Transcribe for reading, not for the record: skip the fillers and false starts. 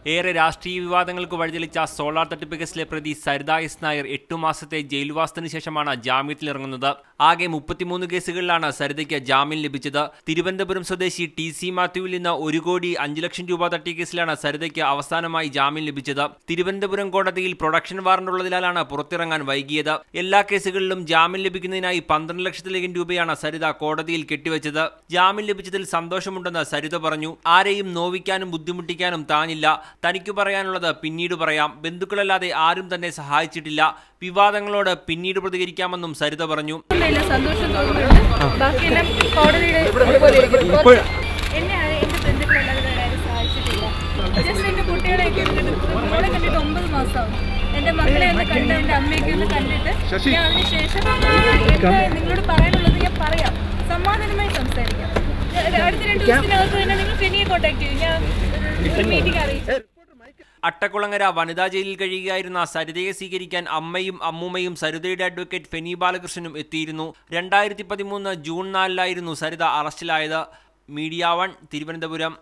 ഏറെ രാഷ്ട്രീയ വിവാദങ്ങൾക്ക് വഴിതെളിച്ച സോളാർ തട്ടിപ്പ് കേസിലെ പ്രതി സരിത എസ് നായർ 8 മാസത്തെ ജയിൽവാസത്തിന് ശേഷമാണ് ജാമ്യത്തിലിറങ്ങുന്നത്. ആകെ 33 കേസുകളിലാണ് സരിതയ്ക്ക് ജാമ്യം ലഭിച്ചത്. തിരുവനന്തപുരം സ്വദേശി TC മാത്യുവിൽ നിന്ന് 1 കോടി 5 ലക്ഷം രൂപ തട്ടിയ കേസിലാണ് സരിതയ്ക്ക് അവസാനമായി ജാമ്യം ലഭിച്ചത്. തിരുവനന്തപുരം കോടതിയിൽ പ്രൊഡക്ഷൻ വാറന്റ് ഉള്ളതിനാലാണ് പുറത്തിറങ്ങാൻ വൈകിയത്. എല്ലാ കേസുകളിലും ജാമ്യം ലഭിക്കുന്നതിനായി 12 ലക്ഷത്തിലധികം രൂപയാണ് സരിത കോടതിയിൽ കെട്ടിവെച്ചത്. ജാമ്യം ലഭിച്ചതിൽ സന്തോഷമുണ്ടെന്ന് സരിത പറഞ്ഞു. ആരെയും നോവിക്കാനും ബുദ്ധിമുട്ടിക്കാനും താനില്ല. തനിക്ക് പറയാനുള്ളത് പിന്നീട് പറയാം. ബന്ധുക്കളല്ലാതെ ആരും തന്നെ സഹായിച്ചിട്ടില്ല. വിവാദങ്ങളോട് പിന്നീട് പ്രതികരിക്കാമെന്നും സരിത പറഞ്ഞു. എന്റെ മക്കളെ ഒന്ന് കണ്ട് എന്റെ അമ്മയൊക്കെ ഒന്ന് കണ്ടിട്ട് ഞാൻ അതിനുശേഷം നിങ്ങളോട് പറയാനുള്ളത് ഞാൻ പറയാം. സമാധാനമായി സംസാരിക്കാം. അടുത്ത 2 ദിവസത്തിനകത്ത് തന്നെ നിങ്ങൾ ഫെനിയെ കോൺടാക്ട് ചെയ്യും. ഞാൻ മീറ്റിംഗ് അറിയിച്ചു. അട്ടക്കുളങ്ങര വനിതാ ജയിലിൽ കഴിയുകയായിരുന്ന സരിതയെ സ്വീകരിക്കാൻ അമ്മയും അമ്മൂമ്മയും സരിതയുടെ അഡ്വക്കേറ്റ് ഫെനി ബാലകൃഷ്ണനും എത്തിയിരുന്നു. 2013 ജൂൺ 4 സരിത അറസ്റ്റിലായത്. മീഡിയ 1 തിരുവനന്തപുരം.